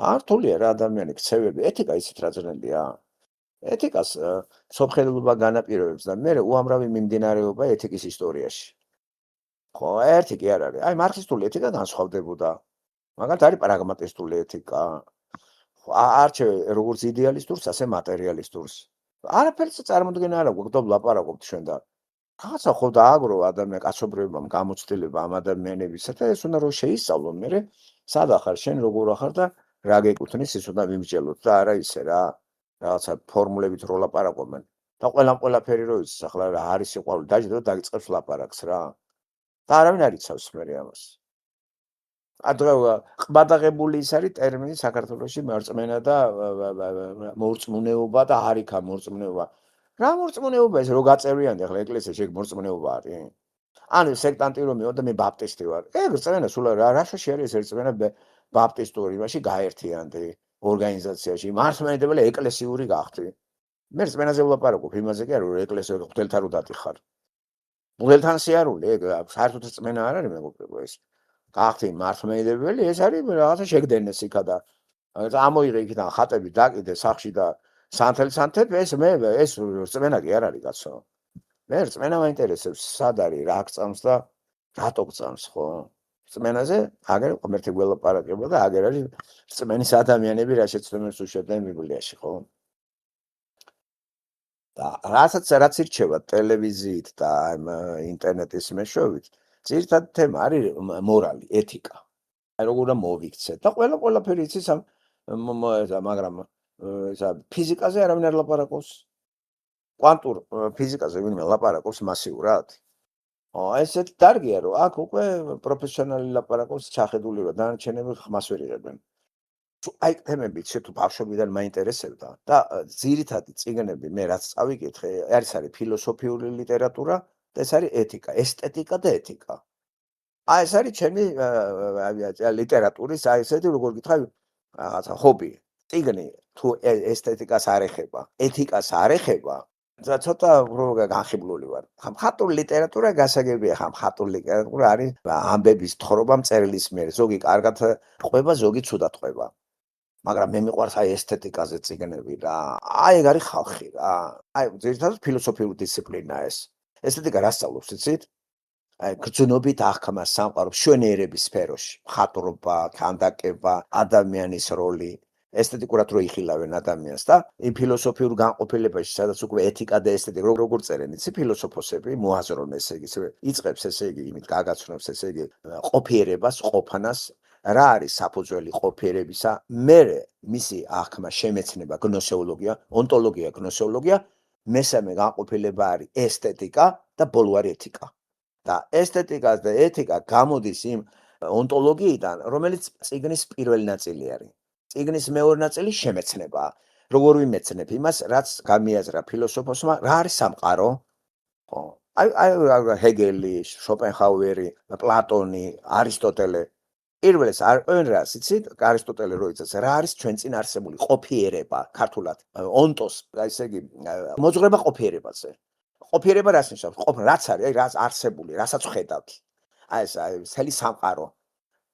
ართულია რა ადამიანი ქცევები, ეთიკა ისეთ რა ძნელია. ეთიკას სოფხელობა განაპირობებს და მე უამრავი მიმდინარეობა ეთიკის ისტორიაში. ხო, ერთი კი არ არის. აი მარქსისტული ეთიკა განსხვავდებოდა. მაგალითად არის პრაგმატისტული ეთიკა. ხო, არჩევ როგორც იდეალისტურს, ასე მატერიალისტურს. არაფერს წარმოდგენა არ აქვს, გდობ ლაპარაკობთ ჩვენ და რაღაცა ხო დააგრო ადამიან კაცობრიობამ გამოცდილება ამ ადამიანებისა და ეს უნდა რომ შეისწავლონ მე სადა ხარ შენ როგორ ახარ და რა გეკუთვნის ის უნდა მიმსჯელოთ და არა ისე რა რაღაცა ფორმულებით რო ლაპარაკობენ და ყველაფერი რო იცის ახლა რა არის სიყვარული დაждდა და დაგიწყებს ლაპარაკს რა და არავინ არ იცავს მე ამას ადრე ყბადაღებული ის არის ტერმინი საქართველოში მორწმენა და მორწმუნეობა და არიქა მორწმუნეობა რა მორწმუნეობა ეს რო გაწევრიანდი ახლა ეკლესიაში ეგ მორწმუნეობა არის ანუ სექტანტი რომ მივარ და მე ბაპტისტი ვარ ეგ რწმენა სულ რა შოში არის ეს რწმენა ბაპტისტური იმაში გაერთიანდი ორგანიზაციაში მართლმადიდებელი ეკლესიური გახდი მე რწმენაზე ვლაპარაკობ იმაზე კი არა რომ ეკლესია ღვთელთან რო დატიხარ ღვთელთან სიარული ეგ საერთოდ რწმენა არ არის მეგობრებო ეს გახდი მართლმადიდებელი ეს არის რაღაცა შეგდენეს იქა და ამოიღე იქიდან ხატები დაკიდე სახში და სანთელ ეს მე ეს რწმენა კი არ არის კაცო მე რწმენა მაინტერესებს სად არის რა გწამს და რატო გწამს ხო რწმენაზე აგერ ღმერთი გველაპარაკება და აგერ არის რწმენის ადამიანები რა შეცდომებს უშვებდნენ ბიბლიაში ხო და რაც ირჩევა ტელევიზიით და ინტერნეტის მეშვეობით ძირითადი თემა არის მორალი ეთიკა აი როგორ უნდა მოვიქცეთ და ყველაფერი იცის ამ მაგრამ ისა ფიზიკაზე არავინ არ ლაპარაკობს კვანტურ ფიზიკაზე ვინმე ლაპარაკობს მასიურად ესეთ დარგია რომ აქ უკვე პროფესიონალი ლაპარაკობს ჩახედული რომ დანარჩენები ხმას ვერ იღებენ აი თემებით შე თუ ბავშვობიდან მაინტერესებდა და ძირითადი წიგნები მე რაც წავიკითხე არის ფილოსოფიური ლიტერატურა და ეს არის ეთიკა ესთეტიკა და ეთიკა აი ეს არის ჩემი ლიტერატურის აი ესეთი როგორ გითხარ რაღაცა ჰობი წიგნი თუ ესთეტიკას არ ეხება ეთიკას არ ეხება და ცოტა განხიბლული ვარ. ხატული ლიტერატურა გასაგებია, ხატული ლიტერატურა არის ამბების თხრობა მწერლის მიერ. ზოგი კარგად ყვება, ზოგი ცუდად ყვება. მაგრამ მე მიყვარს აი ესთეტიკაზე წიგნები რა. აი ეგ არის ხალხი რა. აი ძირითადად ფილოსოფიური დისციპლინაა ეს. ესთეტიკა რა სწავლობს, იცით? აი გრძნობით აღქმა სამყაროს მშვენიერების სფეროში. მხატვრობა, ქანდაკება, ადამიანის როლი ესთეტიკურად რო იხილავენ ადამიანს და იმ ფილოსოფიურ განყოფილებაში, სადაც უკვე ეთიკა და ესთეტიკა როგორ წერენ, იცი ფილოსოფოსები, მოაზრონ ესე იგი, იწყებს ესე იგი, იმით გაგაცნობს ესე იგი, ყოფიერებას, ყოფანას, რა არის საფუძველი ყოფიერებისა, მერე მისი აღქმა, შემეცნება, გნოსეოლოგია, ონტოლოგია, გნოსეოლოგია, მესამე განყოფილება არის ესთეტიკა და ბოლო არის ეთიკა. და ესთეტიკა და ეთიკა გამოდის იმ ონტოლოგიიდან, რომელიც წიგნის პირველი ნაწილი არის. წიგნის მეორე ნაწილი შემეცნება. როგორ ვიმეცნებ იმას, რაც გამიაზრა ფილოსოფოსმა, რა არის სამყარო? ხო. აი ჰეგელი, შოპენჰაუერი, პლატონი, არისტოტელე. პირველს არ რას იცით? არისტოტელე რო იცის, რა არის ჩვენ წინ არსებული ყოფიერება, ქართულად. ონტოს, ესე იგი, მოძღვრება ყოფიერებაზე. ყოფიერება რას ნიშნავს? რაც არის, აი რაც არსებული, რასაც ხედავთ. აი ეს მთელი სამყარო.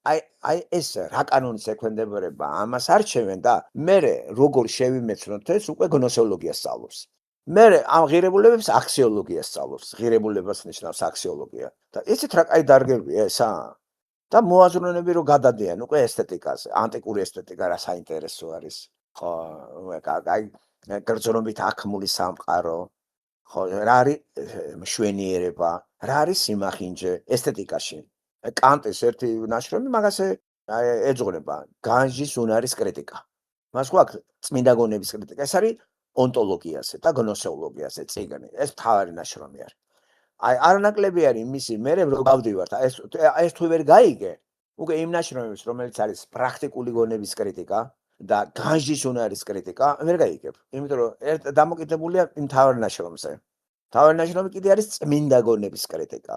აი ეს რა კანონის ექვემდებარება ამას არჩევენ და მე როგორ შევიმეცნოთ ეს უკვე გნოსეოლოგიას სწავლობს. მე ამ ღირებულებებს აქსიოლოგიას სწავლობს. ღირებულებას ნიშნავს აქსიოლოგია. და ესეთ რა კაი დარგებია ესა? და მოაზროვნები რო გადადიან უკვე ესთეტიკაზე. ანტიკური ესთეტიკა რა საინტერესო არის. ხო, აი გრძნობით აღქმული სამყარო. ხო, რა არის მშვენიერება, რა არის სიმახინჯე ესთეტიკაში. კანტის ერთი ნაშრომი მაგასე ეძღვნება განჯის უნარის კრიტიკა. მას გვაქვს წმინდა გონების კრიტიკა. ეს არის ონტოლოგიაზე და გნოსეოლოგიაზე წიგნი. ეს მთავარი ნაშრომი არის. აი არანაკლები არის მისი მე რო გავდივართ. ეს თუ ვერ გაიგე, უკვე იმ ნაშრომებს, რომელიც არის პრაქტიკული გონების კრიტიკა და განჯის უნარის კრიტიკა, ვერ გაიგებ. იმიტომ რომ დამოკიდებულია იმ მთავარ ნაშრომზე. მთავარი ნაშრომი კიდე არის წმინდა გონების კრიტიკა.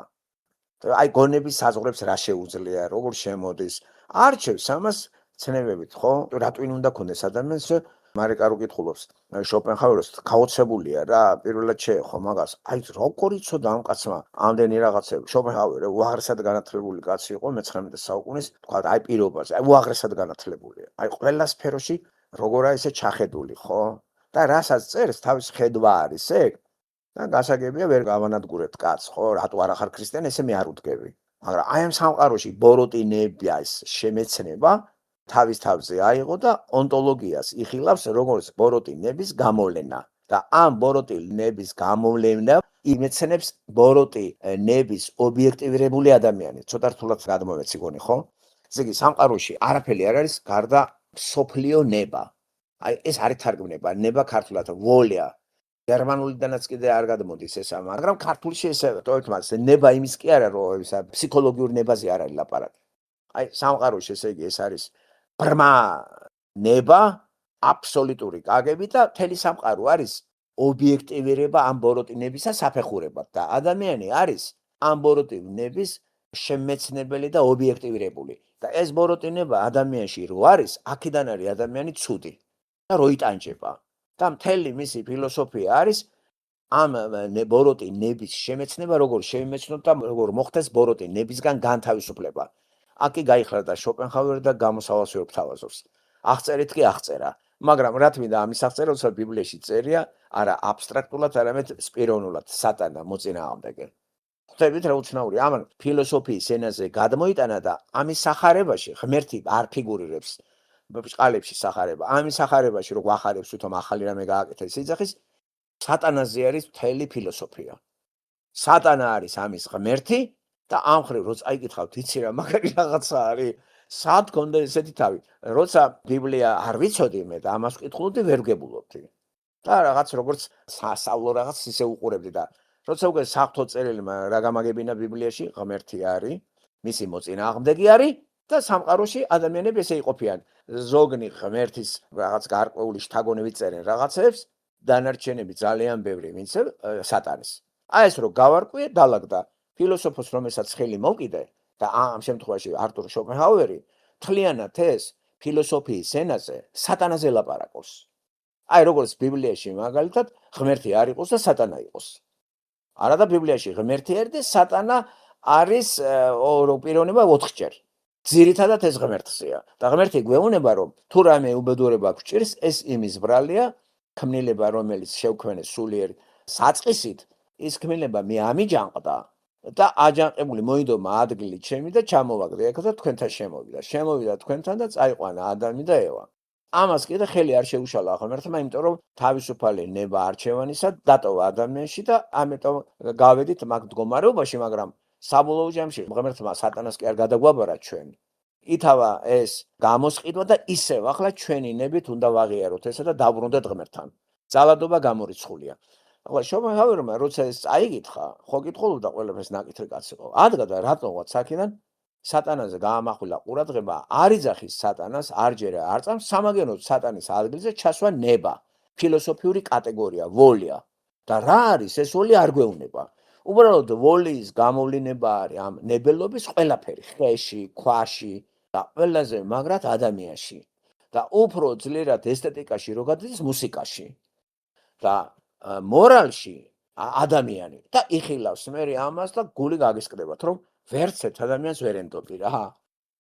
აი გონების საზღვრებს რა შეუძლია, როგორ შემოდის. არჩევს ამას ცნებებით, ხო? რატო უნდა კონდეს ადამიანს მარიკა რო კითხულობს შოპენჰაუერს გაოცებულია რა პირველად შეეხო მაგას აი როგორ იცოდა ამ კაცმა ამდენი რაღაცები შოპენჰაუერი უაღრესად განათლებული კაცი იყო მე-19 საუკუნის თქვა აი პირობაზე აი უაღრესად განათლებული აი ყველა სფეროში როგორა ესე ჩახედული ხო და რასაც წერს თავის ხედვა არის ეგ და გასაგებია ვერ გავანადგურებთ კაცს ხო რატო არ ახარ ქრისტიანი ესე მე არ უდგები მაგრამ აი ამ სამყაროში ბოროტინებია ეს შემეცნება თავის თავზე აიღო და ონტოლოგიას იხილავს როგორც ბოროტინების გამოვლენა და ამ ბოროტინების გამოვლენა იმეცნებს ბოროტინების ობიექტივირებული ადამიანი ცოტა რთულად გადმოვეცი გონი ხო ესე იგი სამყაროში არაფერი არ არის გარდა სოფლიო ნება აი ეს არ ითარგმნება ნება ქართულად ვოლია გერმანულიდანაც კიდე არ გადმოდის ესა მაგრამ ქართულში ესე თორემ ნება იმის კი არა რომ ისა ფსიქოლოგიურ ნებაზე არ არის ლაპარაკი აი სამყაროში ესე იგი ეს არის ბრმა ნება აბსოლუტური კაგები და მთელი სამყარო არის ობიექტივირება ამ ბოროტინებისა საფეხურებად და ადამიანი არის ამ ბოროტინების შემეცნებელი და ობიექტივირებული და ეს ბოროტინება ადამიანში რო არის აქედან არის ადამიანი ცუდი და რო იტანჯება და მთელი მისი ფილოსოფია არის ამ ბოროტინების შემეცნება როგორ შემეცნოთ და როგორ მოხდეს ბოროტინებისგან განთავისუფლება აკი გაიხარდა შოპენჰაუერი და გამოსავალს ვერ გთავაზობს. აღწერით კი აღწერა, მაგრამ რა თქმა უნდა ამის აღწერა უცებ ბიბლიაში წერია, არა აბსტრაქტულად, არამედ სპირონულად, სატანა მოწინააღმდეგე. ხვდებით რა უცნაური, ამან ფილოსოფიის ენაზე გადმოიტანა და ამის სახარებაში ღმერთი არ ფიგურირებს ბჭყალებში სახარება. ამის სახარებაში რო გვახარებს თვითონ ახალი რამე გააკეთეს სიძახის სატანაზე არის მთელი ფილოსოფია. სატანა არის ამის ღმერთი და ამ ხრივ როცა აიკითხავთ იცი რა მაგარი რაღაცა არის სად გქონდა ესეთი თავი როცა ბიბლია არ ვიცოდი მე და ამას ვკითხულობდი ვერ ვგებულობდი და რაღაც როგორც სასწავლო რაღაც ისე უყურებდი და როცა უკვე საფრთხო წერილი რა გამაგებინა ბიბლიაში ღმერთი არის მისი მოწინააღმდეგე არის და სამყაროში ადამიანები ესე იყოფიან ზოგნი ღმერთის რაღაც გარკვეული შთაგონებით წერენ რაღაცებს დანარჩენები ძალიან ბევრი ვინც სატანის აი ეს რო გავარკვიე დალაგდა ფილოსოფოს რომელსაც ხელი მოვკიდე და ამ შემთხვევაში არტურ შოპენჰაუერი თლიანად ეს ფილოსოფიის ენაზე სატანაზე ლაპარაკობს. აი როგორც ბიბლიაში მაგალითად ღმერთი არ იყოს და სატანა იყოს. არა და ბიბლიაში ღმერთი არის და სატანა არის პიროვნება 4ჯერ. ძირითადად ეს ღმერთია და ღმერთი გვეუბნება რომ თუ რამე უბედურება გჭირს ეს იმის ბრალია ქმნილება რომელიც შევქმნეს სულიერ საწყისით ის ქმნილება მე ამიჯანყდა და აჯანყებული მოიდომა ადგილი ჩემი და ჩამოვაგდე აქ და თქვენთან შემოვიდა თქვენთან და წაიყვანა ადამი და ევა ამას კიდე ხელი არ შეუშალა ღმერთმა იმიტომ რომ თავისუფალი ნება არჩევანისა დატოვა ადამიანში და ამიტომ გავედით მაგ მდგომარეობაში მაგრამ საბოლოო ჯამში ღმერთმა სატანას კი არ გადაგვაბარა ჩვენ ითავა ეს გამოსყიდვა და ისევ ახლა ჩვენი ნებით უნდა ვაღიაროთ ესა და დავბრუნდეთ ღმერთთან ძალადობა გამორიცხულია ახლა შოპენჰაუერმა როცა ეს წაიკითხა, ხო კითხულობდა ყველაფერს ნაკითხი კაცი იყო. ადგა და რატოღაც აქედან სატანაზე გაამახვილა ყურადღება, არ იძახის სატანას, არ ჯერა არ წამს სამაგენოდ სატანის ადგილზე ჩასვა ნება, ფილოსოფიური კატეგორია, ვოლია. და რა არის ეს ვოლი არ გვეუბნება. უბრალოდ ვოლიის გამოვლინება არის ამ ნებელობის ყველაფერი, ხეში, ქვაში და ყველაზე მაგრად ადამიანში. და უფრო ძლიერად ესთეტიკაში რო გადის მუსიკაში. და მორალში ადამიანი და იხილავს მე ამას და გული გაგისკდებათ რომ ვერცერთ ადამიანს ვერ ენდობი რა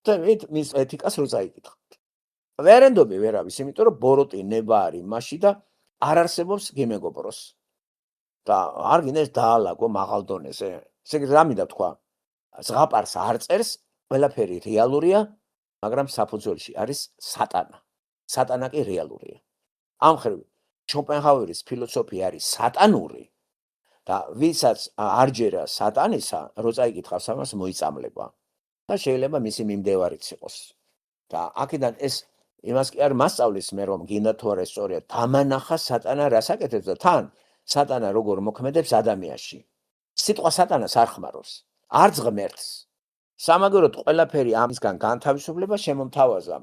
და მის ეთიკას რო წაიკითხავთ ვერ ენდობი ვერავის იმიტომ რომ ბოროტი ნება არის მასში და არ არსებობს გიმეგობროს და არ გინდეს დაალაგო მაღალ დონეზე ესე იგი რა მინდა თქვა ზღაპარს არ წერს ყველაფერი რეალურია მაგრამ საფუძველში არის სატანა კი რეალურია ამ ხრივ შოპენჰაუერის ფილოსოფია არის სატანური და ვისაც არ ჯერა სატანისა, რო წაიკითხავს ამას მოიწამლება და შეიძლება მისი მიმდევარიც იყოს. და აქედან ეს იმას კი არ მასწავლის მე რომ გინდა თუ არა სწორია, დამანახა სატანა რას აკეთებს და თან სატანა როგორ მოქმედებს ადამიანში. სიტყვა სატანას არ ხმარობს, არც ღმერთს. სამაგეროდ ყველაფერი ამისგან განთავისუფლება შემომთავაზა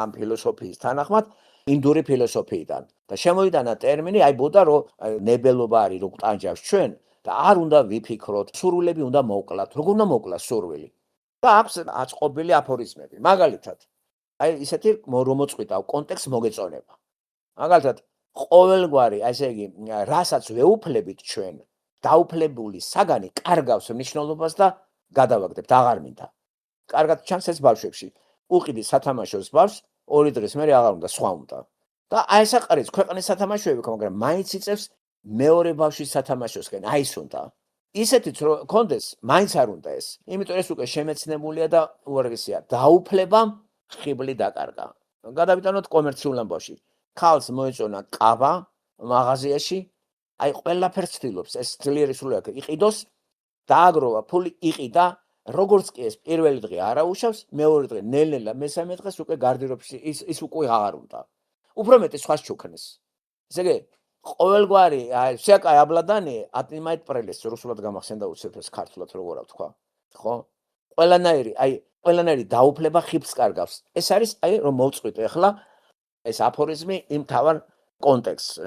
ამ ფილოსოფიის თანახმად ინდური ფილოსოფიიდან და შემოიტანა ტერმინი აი ბუდა რომ ნებელობა არის რო გტანჯავს ჩვენ და არ უნდა ვიფიქროთ სურვილები უნდა მოკლათ როგორ უნდა მოკლას სურვილი და აქვს აწყობილი აფორიზმები მაგალითად აი ისეთი რომ მოწყვიტავ კონტექსტ მოგეწონება მაგალითად, ყოველგვარი, ესე იგი, რასაც ვეუფლებით ჩვენ, დაუფლებული საგანი კარგავს მნიშვნელობას და გადავაგდებთ, აღარ მინდა. კარგად ჩანს ეს ბავშვებში. უყიდი სათამაშოს ბავშვს, 2 დღის მერე აღარ უნდა, სხვა უნდა. და აი ეს აყარიც ქვეყნის სათამაშოები, მაგრამ მაინც იწევს მეორე ბავშვის სათამაშოსკენ, აი ეს უნდა. ისეთიც რომ კონდეს, მაინც არ უნდა ეს. იმიტომ ეს უკვე შემეცნებულია და უარესია. დაუფლებამ ხიბლი დაკარგა. გადავიტანოთ კომერციულ ამბავში. ქალს მოეწონა კავა მაღაზიაში, აი ყველაფერს ცდილობს ეს ძლიერი სულაკ იყიდოს, დააგროვა ფული, იყიდა, როგორც კი ეს პირველი დღე არაუშავს, მეორე დღე ნელ-ნელა მესამე დღეს უკვე გარდერობში ის უკვე აღარ უნდა. უფრო მეტი სხვას ჩუქნეს. ესე იგი, ყოველგვარი აი всякая обладание отнимает прелесть, რუსულად გამახსენდა უცებ ეს ქართულად როგორ ვთქვა, ხო? ყველანაირი დაუფლება ხიბს კარგავს. ეს არის აი რომ მოვწყვიტე ახლა ეს აფორიზმი იმ თავარ კონტექსტს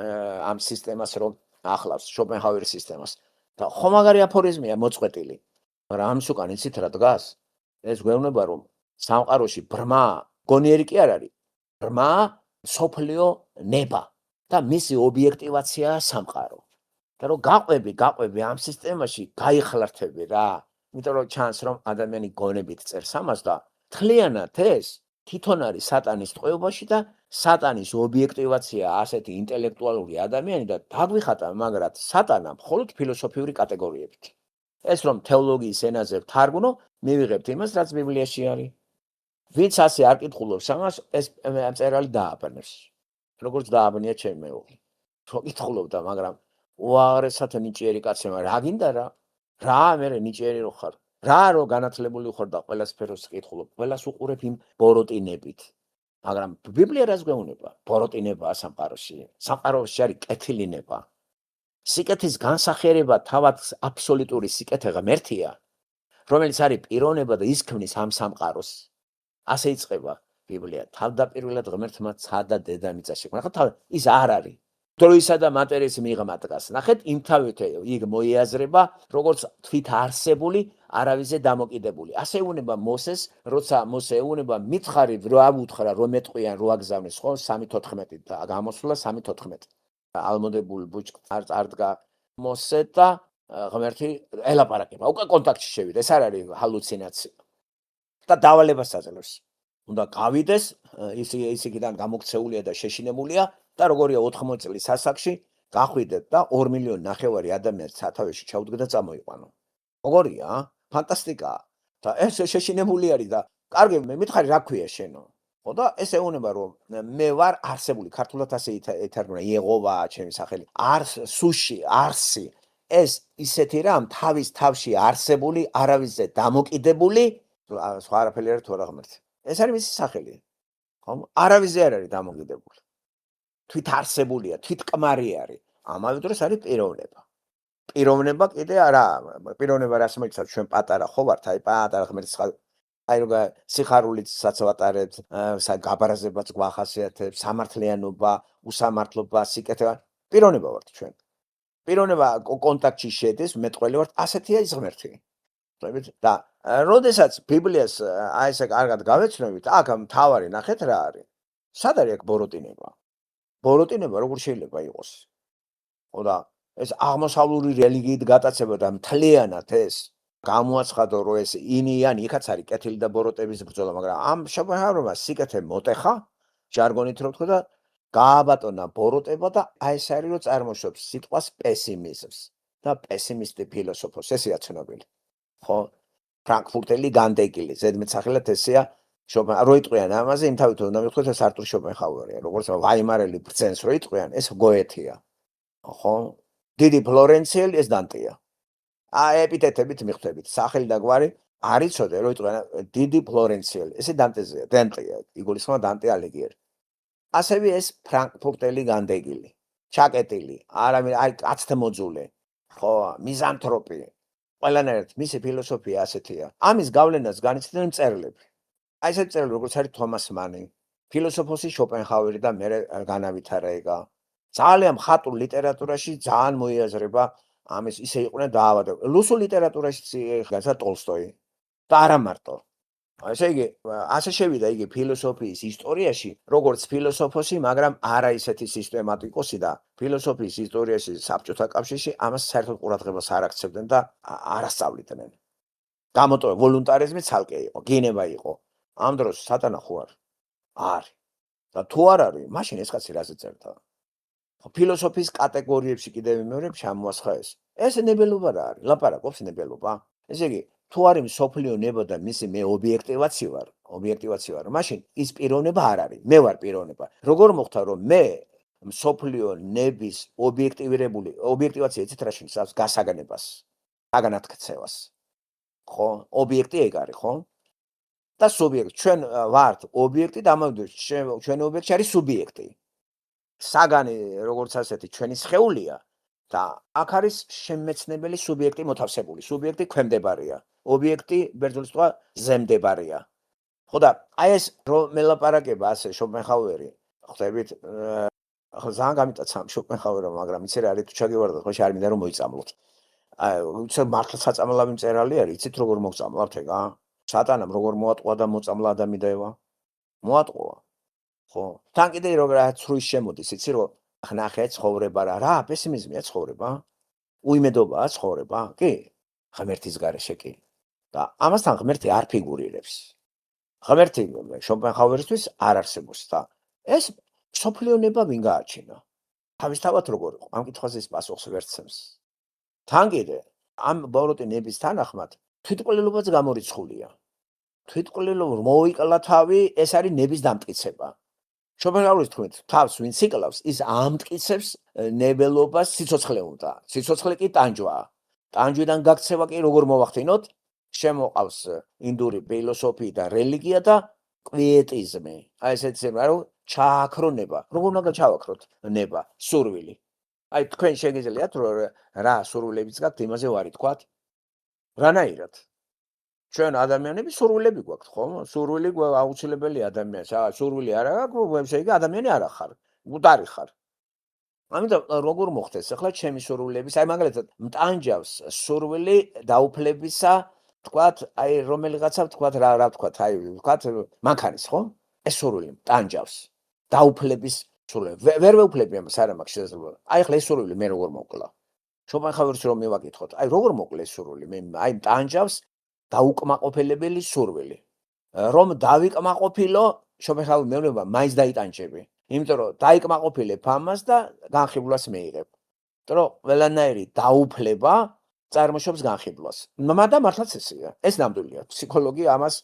ამ სისტემას რომ ახლავს შოპენჰაუერის სისტემას. და ხომაგარი აფორიზმია მოწყვეტილი. მაგრამ ამის უკან იცით რა დგას? ეს გვეუბნება რომ სამყაროში ბრმა გონიერი კი არ არის. ბრმა სოფლიო ნება და მისი ობიექტივაციაა სამყარო. და რომ გაყვები ამ სისტემაში გაიხლართები რა. იმიტომ რომ ჩანს რომ ადამიანი გონებით წერს ამას და თლიანად ეს თვითონ არის სატანის ტყვეობაში და სატანის ობიექტივაცია ასეთი ინტელექტუალური ადამიანი და დაგვიხატა მაგრად სატანა მხოლოდ ფილოსოფიური კატეგორიებით. ეს რომ თეოლოგიის ენაზე ვთარგმნო, მივიღებთ იმას, რაც ბიბლიაში არის. ვინც ასე არ კითხულობს ამას, ეს მწერალი დააბნევს. როგორც დააბნია ჩემი მეუღლე. რო კითხულობდა, მაგრამ უაღრესად ნიჭიერი კაცია, რა გინდა რა? რა მე ნიჭიერი რო ხარ? რა რო განათლებული ხარ და ყველა სფეროს კითხულობ, ყველას უყურებ იმ ბოროტინებით. მაგრამ ბიბლია რას გვეუბნება? ბოროტინებაა სამყაროში. სამყაროში არის კეთილინება. სიკეთის განსახიერება თავად აბსოლუტური სიკეთე ღმერთია, რომელიც არის პიროვნება და ის ქმნის ამ სამყაროს. ასე იწყება ბიბლია. თავდაპირველად ღმერთმა ცადა დედამიწაში. მაგრამ ის არ არის. დროისა და მატერიის მიღმა დგას. ნახეთ, იმთავით იქ მოიაზრება, როგორც თვით არსებული, არავისზე დამოკიდებული. ასე ეუბნება მოსეს, როცა მოსე ეუბნება, მითხარი რა უთხრა, რომ ეტყვიან, რო აგზავნეს, ხო, 3:14 და გამოსულა 3:14. ალმოდებულ ბუჩქს არ დგა მოსე და ღმერთი ელაპარაკება. უკვე კონტაქტში შევიდა. ეს არ არის ჰალუცინაცია. და დავალებას აძლევს. უნდა გავიდეს, ის იქიდან გამოქცეულია და შეშინებულია და როგორია 80 წლის ასაკში გახვიდეთ და 2,5 მილიონი ადამიანს სათავეში ჩაუდგა და წამოიყვანო. როგორია? ფანტასტიკაა. და ეს შეშინებული არის და კარგი მე მითხარი რა ქვია შენო? ხო და ეს ეუბნება რომ მე ვარ არსებული, ქართულად ასე ითარგმნა, იეღოვა ჩემი სახელი. სუში, არსი. ეს ისეთი რამ თავის თავში არსებული, არავისზე დამოკიდებული, სხვა არაფერი არ თუ არა ღმერთი. ეს არის მისი სახელი. ხო? არავისზე არ არის დამოკიდებული. თვით არსებულია, თვით კმარი არის. ამავე დროს არის პიროვნება. პიროვნება კიდე არა, პიროვნება რას მოიცავს ჩვენ პატარა ხო ვართ, აი პატარა ღმერთის აი როგორ სიხარულიცაც ვატარებთ, გაბარაზებაც გვახასიათებს, სამართლიანობა, უსამართლობა, სიკეთე, პიროვნება ვართ ჩვენ. პიროვნება კონტაქტში შედის, მეტყველი ვართ, ასეთია ის ღმერთი. და როდესაც ბიბლიას აი ესე კარგად გავეცნობით, აქ მთავარი ნახეთ რა არის. სად არის აქ ბოროტინება? ბოროტინება როგორ შეიძლება იყოს? ხო და ეს აღმოსავლური რელიგიით გატაცება და მთლიანად ეს გამოაცხადო რომ ეს ინიანი იქაც არის კეთილი და ბოროტების ბრძოლა, მაგრამ ამ შობაჰარობა სიკეთე მოტეხა, ჟარგონით რო ვთქვა და გააბატონა ბოროტება და აი ეს არის რომ წარმოშობს სიტყვას პესიმიზმს და პესიმისტი ფილოსოფოს, ესეა ცნობილი. ხო? ფრანკფურტელი განდეგილი, ზედმეტსახელად ესეა შოპენ რო იტყვიან ამაზე, იმთავით უნდა მივხვდეთ ეს არტურ შოპენჰაუერია, როგორც ვაიმარელი ბრძენს რო იტყვიან, ეს გოეთია. ხო? დიდი ფლორენციელი ეს დანტეა. ეპითეტებით მიხვდებით, სახელი და გვარი არ იცოდე რო იტყვიან დიდი ფლორენციელი, ესე დანტეზეა, დანტეა, იგულისხმება დანტე ალიგიერი. ასევე ეს ფრანკფურტელი განდეგილი, ჩაკეტილი, აი კაცთა მოძულე, ხო, მიზანთროპი. ყველანაირად მისი ფილოსოფია ასეთია. ამის გავლენას განიცდიან მწერლები. აი ესეთი მწერლები როგორც არის თომას მანი, ფილოსოფოსი შოპენჰაუერი და მე განავითარა ეგა. ძალიან მხატვრულ ლიტერატურაში ძალიან მოიაზრება ამის ისე იყვნენ დაავადებული. რუსულ ლიტერატურაში განსა ტოლსტოი და არა მარტო. ესე იგი, ასე შევიდა იგი ფილოსოფიის ისტორიაში, როგორც ფილოსოფოსი, მაგრამ არა ისეთი სისტემატიკოსი და ფილოსოფიის ისტორიაში საბჭოთა კავშირში ამას საერთოდ ყურადღებას არ აქცევდნენ და არ ასწავლიდნენ. გამოტოვე ვოლუნტარიზმი ცალკე იყო, გინება იყო. ამ დროს სატანა ხო არ არის. და თუ არ არის, მაშინ ეს კაცი რაზე წერდა? ფილოსოფიის კატეგორიებში კიდევ მეორე ჩამოასხა ეს. ეს ნებელობა რა არის? ლაპარაკობს ნებელობა. ესე იგი, თუ არის მსოფლიო ნება და მისი მე ობიექტივაცი ვარ, მაშინ ის პიროვნება არ არის. მე ვარ პიროვნება. როგორ მოხდა რომ მე მსოფლიო ნების ობიექტივაცია იცით რა შენიშნავს? გასაგანებას, საგანათქცევას. ხო? ობიექტი ეგ არის, ხო? და სუბიექტი. ჩვენ ვართ ობიექტი და ამავდროულად ჩვენი ობიექტი არის სუბიექტი. საგანი როგორც ასეთი ჩვენი სხეულია და აქ არის შემეცნებელი სუბიექტი მოთავსებული. სუბიექტი ქვემდებარია. ობიექტი ბერძნული სხვა ზემდებარია. ხო და აი ეს რომ მელაპარაკება ასე შოპენჰაუერი, ხვდებით, ხო ძალიან გამიტაცა შოპენჰაუერმა, მაგრამ იცი რა არის თუ ჩაგივარდოთ, ხო არ მინდა რომ მოიწამლოთ. აი, უცებ მართლა საწამლავი მწერალი არის, იცით როგორ მოგწამლავთ ეგა? სატანამ როგორ მოატყვა და მოწამლა ადამიანდება? მოატყვა. ხო, თან კიდე რაღაც სრუის შემოდის, იცი რომ ნახე ცხოვრება რა, პესიმიზმია ცხოვრება? უიმედობაა ცხოვრება? კი, ღმერთის გარეშე კი. და ამასთან ღმერთი არ ფიგურირებს. ღმერთი შოპენჰაუერისთვის არ არსებობს და ეს სოფლიონება ვინ გააჩინა? თავისთავად როგორ იყო? ამ კითხვაზე ის პასუხს ვერ ცემს. თან კიდე ამ ბოროტინების თანახმად თვითმკვლელობაც გამორიცხულია. თვითმკვლელობა მოიკლა თავი, ეს არის ნების დამტკიცება. შოპენჰაუერის თქმით, თავს ვინც იკლავს, ის ამტკიცებს ნებელობას სიცოცხლე უნდა. სიცოცხლე კი ტანჯვაა. ტანჯვიდან გაქცევა კი როგორ მოვახდინოთ? შემოყავს ინდური ფილოსოფია და რელიგია და კვიეტიზმი. აი ესეც რომ ჩააქრო ნება. როგორ უნდა ჩავაქროთ ნება? სურვილი. აი თქვენ შეგიძლიათ რომ რა სურვილებიც გაქვთ, იმაზე ვარი თქვათ? რანაირად? ჩვენ ადამიანები სურვილები გვაქვთ, ხო? სურვილი აუცილებელი ადამიანს. სურვილი არა გაქვს, შეიძლება ადამიანი არ ახარ. მუდარი ხარ. ამიტომ როგორ მოხდეს ახლა ჩემი სურვილების, აი მაგალითად მტანჯავს სურვილი დაუფლებისა, თქვათ, აი რომელიღაცა თქვათ რა თქვათ, აი თქვათ მანქანის, ხო? ეს სურვილი მტანჯავს. დაუფლების სურვილი. ვერ ვეუფლები ამას, არა მაქვს შესაძლებლობა. აი ახლა ეს სურვილი მე როგორ მოკლა? შოპენჰაუერს რომ მივაკითხოთ, აი როგორ მოკლეს სურვილი? მე აი მტანჯავს დაუკმაყოფილებელი სურვილი. რომ დავიკმაყოფილო, შოპენჰაუერი მეუბნება, მაინც დაიტანჯები. იმიტომ რომ დაიკმაყოფილებ ამას და განხილვას მეიღებ. იმიტომ რომ ყველანაირი დაუფლება წარმოშობს განხილვას. მაგრამ მართლაც ესეა. ეს ნამდვილია. ფსიქოლოგია ამას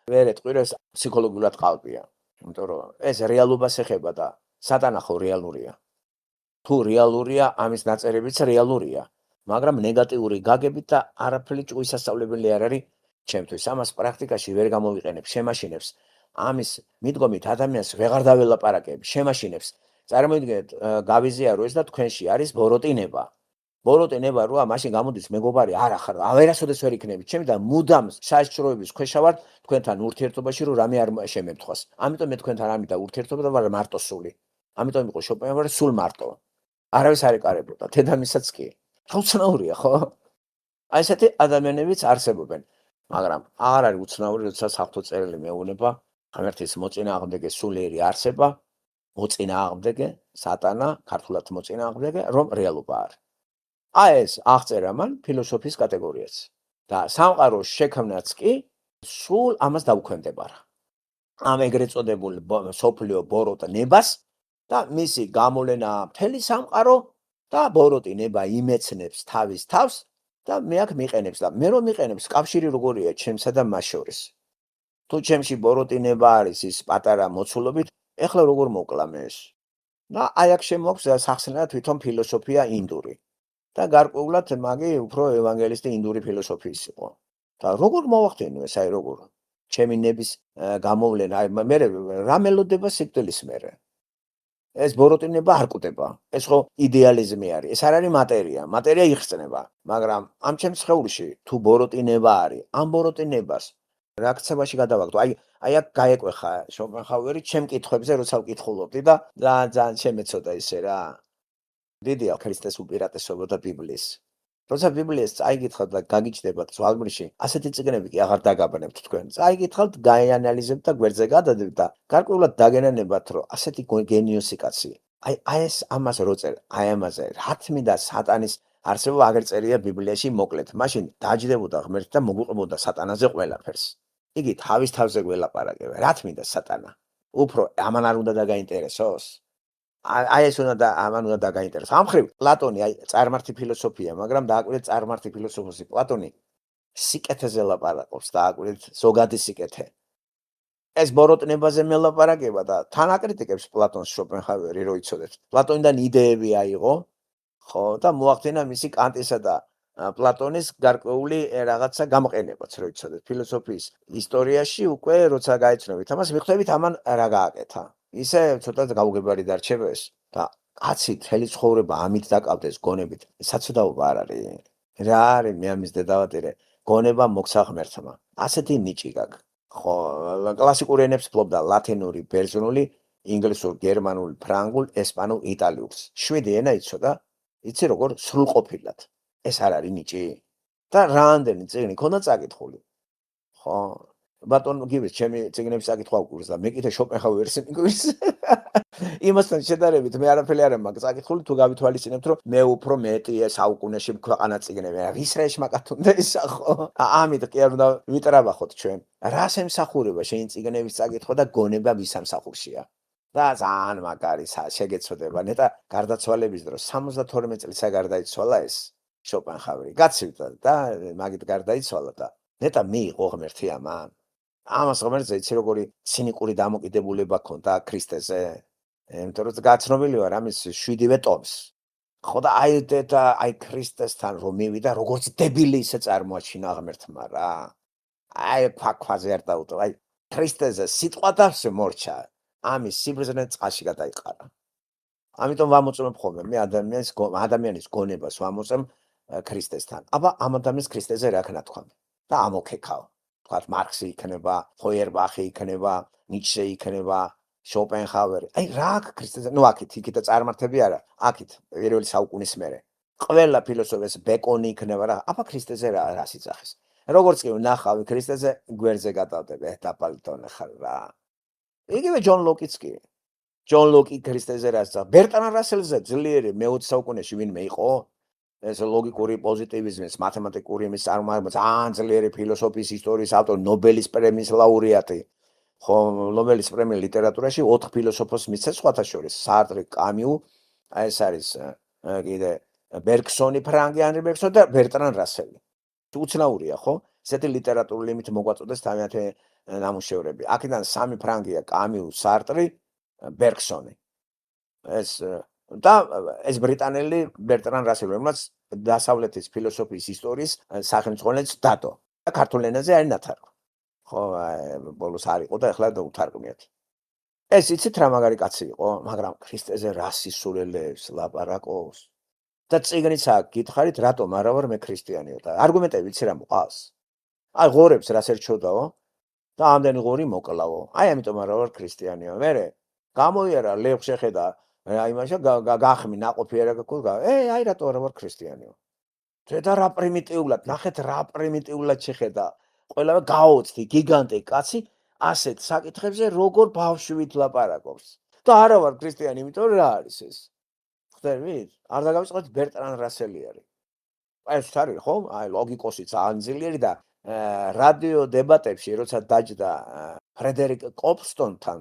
ვერ ეტყვირებს, ფსიქოლოგიურად ყალბია. იმიტომ რომ ეს რეალობას ეხება და სატანა ხო რეალურია. თუ რეალურია, ამის ნაწერებიც რეალურია. მაგრამ ნეგატიური გაგებით და არაფერი ჭუისასწავლებელი არ არის ჩემთვის. ამას პრაქტიკაში ვერ გამოვიყენებ, შემაშინებს. ამის მიდგომით ადამიანს ვეღარ დაველაპარაკებ, შემაშინებს. წარმოიდგინეთ, გავიზიარო ეს და თქვენში არის ბოროტინება. ბოროტინება როა, მაშინ გამოდის მეგობარი არ ახარ, ვერასოდეს ვერ იქნები ჩემი და მუდამ საჭიროების ქვეშ ვარ თქვენთან ურთიერთობაში, რომ რამე არ შემემთხვას. ამიტომ მე თქვენთან არ მინდა ურთიერთობა და ვარ მარტოსული. ამიტომ იყო შოპენჰაუერი სულ მარტო. არავის არ ეკარებოდა, დედამისაც კი. უცნაურია, ხო? აი ესეთი ადამიანებიც არსებობენ. მაგრამ არ არის უცნაური, როცა საფრთხო წერილი მეუბნება, ღმერთის მოწინააღმდეგე სულიერი არსება, მოწინააღმდეგე, სატანა, ქართულად მოწინააღმდეგე, რომ რეალობა არის. აი ეს აღწერა მან ფილოსოფიის კატეგორიას. და სამყაროს შექმნაც კი სულ ამას დაუქვემდებარა. ამ ეგრეთ წოდებულ სოფლიო ბოროტნებას და მისი გამოვლენა მთელი სამყარო და ბოროტინება იმეცნებს თავის თავს და მე აქ მიყენებს და მე რომ მიყენებს კავშირი როგორია ჩემსა და მას შორის. თუ ჩემში ბოროტინება არის ის პატარა მოცულობით, ეხლა როგორ მოკლა მე ეს? და აი აქ შემოაქვს სახსნა თვითონ ფილოსოფია ინდური. და გარკვეულად მაგი უფრო ევანგელისტი ინდური ფილოსოფიის იყო. და როგორ მოვახდინო ეს აი როგორ? ჩემი ნების გამოვლენა, აი მე რა მელოდება სიკვდილის მერე. ეს ბოროტინება არ კვდება. ეს ხო იდეალიზმი არის. ეს არ არის მატერია. მატერია იხსნება, მაგრამ ამ ჩემს სხეულში თუ ბოროტინება არის, ამ ბოროტინებას რა ქცევაში გადავაგდო? აი აქ გაეკვეხა შოპენჰაუერი ჩემ კითხვებზე, როცა ვკითხულობდი და ძალიან შემეცოდა ისე რა. დიდია ქრისტეს უპირატესობა და ბიბლიის. როცა ბიბლიას წაიგითხავთ და გაგიჩნდებათ ზვალმრიში, ასეთი წიგნები კი აღარ დაგაბნებთ თქვენ. წაიგითხავთ, გაიანალიზებთ და გვერდზე გადადებთ და გარკვეულად დაგენანებათ, რომ ასეთი გენიოსი კაცი. აი ეს ამას რო წერ, აი ამაზე რა თმიდა სატანის არსებობა აღარ წერია ბიბლიაში მოკლედ. მაშინ დაჯდებოდა ღმერთი და მოგვიყვებოდა სატანაზე ყველაფერს. იგი თავის თავზე გველაპარაკება. რა თმიდა სატანა? უფრო ამან არ უნდა დაგაინტერესოს? აი ეს უნდა და ამან უნდა დაგაინტერესოს. ამ მხრივ პლატონი აი წარმართი ფილოსოფია, მაგრამ დააკვირდეთ წარმართი ფილოსოფოსი პლატონი სიკეთეზე ლაპარაკობს, დააკვირდეთ ზოგადი სიკეთე. ეს ბოროტნებაზე მელაპარაკება და თან აკრიტიკებს პლატონს შოპენჰაუერი, რო იცოდეთ. პლატონიდან იდეები აიღო, ხო, და მოახდინა მისი კანტისა და პლატონის გარკვეული რაღაცა გამოყენებაც, რო იცოდეთ. ფილოსოფიის ისტორიაში უკვე როცა გაეცნობით, ამას მიხვდებით ამან რა გააკეთა. ისე ცოტა გაუგებარი დარჩება ეს და კაცი მთელი ცხოვრება ამით დაკავდეს გონებით. საცოდაობა არ არის. რა არის მე ამის დედავატირე? გონება მოგცა ღმერთმა. ასეთი ნიჭი გაქვს. ხო, კლასიკურ ენებს ფლობდა ლათინური, ბერძნული, ინგლისურ, გერმანულ, ფრანგულ, ესპანურ, იტალიურს. 7 ენა იცოდა. იცი როგორ სრულყოფილად. ეს არ არის ნიჭი? და რამდენი წიგნი ქონდა წაკითხული? ხო, ბატონო გივეს ჩემი წიგნების წაკითხვა უკურს და მეკითხე შოპენჰაუერის მიგვის. იმასთან შედარებით მე არაფერი არ მაქვს წაკითხული, თუ გავითვალისწინებთ, რომ მე უფრო მეტია საუკუნეში ქვეყანა წიგნები. ვის რა ეშმაკათ უნდა ისახო? ამით კი არ უნდა ვიტრაბახოთ ჩვენ. რას ემსახურება შენი წიგნების წაკითხვა და გონება ვის ამსახურშია? და ძალიან მაგარი შეგეცოდება. ნეტა გარდაცვალების დროს 72 წლისა გარდაიცვალა ეს შოპენჰაუერი. გაცივდა და მაგით გარდაიცვალა და ნეტა მიიღო ღმერთი ამან. ამას ღმერთზე იცი როგორი ცინიკური დამოკიდებულება ქონდა ქრისტეზე. იმიტომ რომ გაცნობილი ვარ ამის 7-ვე ტომს. ხო და აი ქრისტესთან რომ მივიდა, როგორც დებილი ისე წარმოაჩინა ღმერთმა რა. აი ქვაზე არ დაუტო. აი ქრისტეზე სიტყვა დავსე მორჩა. ამის სიბრძნე წყალში გადაიყარა. ამიტომ ვამოწმებ ხოლმე მე ადამიანის გონებას ვამოწმ ქრისტესთან. აბა ამ ადამიანის ქრისტეზე რა ქნა თქვა და ამოქეკავ. თქვათ მარქსი იქნება, ფოიერბახი იქნება, ნიცშე იქნება, შოპენჰაუერი. აი რა აქვს ქრისტეზე? ნუ აქეთ იქით და წარმართები არა. აქეთ პირველი საუკუნის მერე. ყველა ფილოსოფოს ბეკონი იქნება რა. აბა ქრისტეზე რა სიძახის? როგორც კი ვნახავი ქრისტეზე გვერდზე გადავდები, დაპალტონე ხარ რა. იგივე ჯონ ლოკიც კი. ჯონ ლოკი ქრისტეზე რა სიძახს? ბერტრან რასელზე ძლიერი მე-20 საუკუნეში ვინმე იყო? ეს ლოგიკური პოზიტივიზმის, მათემატიკური იმის წარმოება, ძალიან ძლიერი ფილოსოფიის ისტორიის ავტორი, ნობელის პრემიის ლაურეატი. ხო, ნობელის პრემია ლიტერატურაში 4 ფილოსოფოს მისცეს სხვათა შორის, სარტრი, კამიუ, ეს არის კიდე ბერგსონი, ფრანკი ანრი ბერგსონი და ბერტრან რასელი. უცნაურია, ხო? ესეთი ლიტერატურული იმით მოგვაწოდეს თავიანთი ნამუშევრები. აქედან 3 ფრანგია, კამიუ, სარტრი, ბერგსონი. და ეს ბრიტანელი ბერტრან რასელი, რომელსაც დასავლეთის ფილოსოფიის ისტორიის სახელმძღვანელიც დადო. და ქართულ ენაზე არის ნათარგმნი. ხო, ბოლოს არ იყო და ეხლა დაუთარგმნიათ. ეს იცით რა მაგარი კაცი იყო, მაგრამ ქრისტეზე რა სისულელებს ლაპარაკობს. და წიგნიც აქ გითხარით, რატომ არა ვარ მე ქრისტიანიო და არგუმენტები იცი რა მოყავს. აი ღორებს რას ერჩოდაო და ამდენი ღორი მოკლავო. აი ამიტომ არა ვარ ქრისტიანიო. მერე გამოიარა ლევ შეხედა აი მაშა გახმი ناقოფი არა გქონდა. აი რატო არა ვარ ქრისტიანიო. და რა პრიმიტიულად, ნახეთ რა პრიმიტიულად შეხედა. ყველა გაოცდი გიგანტი კაცი ასეთ საკითხებზე როგორ ბავშვით ლაპარაკობს. და არა ვარ ქრისტიანი, იმიტომ რა არის ეს? ხვდებით? არ დაგავიწყოთ ბერტრან რასელი არის. ეს არის ხო? აი ლოგიკოსი ძალიან ძლიერი და რადიო დებატებში როცა დაჯდა ფრედერიკ კოპსტონთან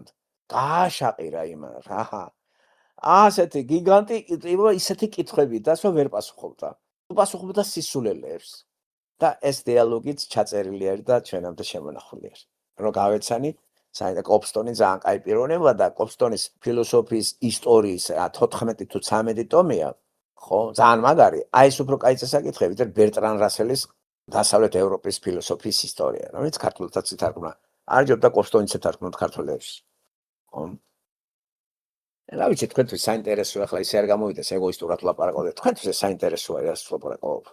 გააშაყირა იმან რა. ასეთი გიგანტი ისეთი კითხვები დასვა ვერ პასუხობდა. უპასუხობდა სისულელეებს. და ეს დიალოგიც ჩაწერილი არის და ჩვენამდე შემონახული არის. რომ გავეცანი, საერთოდ კოპსტონი ძალიან კაი პიროვნება და კოპსტონის ფილოსოფიის ისტორიის 14 თუ 13 ტომია, ხო, ძალიან მაგარი. აი ეს უფრო კაი წესაკითხები, ვიდრე ბერტრან რასელის დასავლეთ ევროპის ფილოსოფიის ისტორია, რომელიც ქართულადაც ითარგმნა. არ ჯობდა კოპსტონის ეთარგმნოთ ქართულებს. ხო. რა ვიცი, თქვენთვის საინტერესოა, ახლა ისე არ გამოვიდეს ეგოისტურად ლაპარაკობდეთ. თქვენთვის საინტერესოა ეს ლაპარაკობ.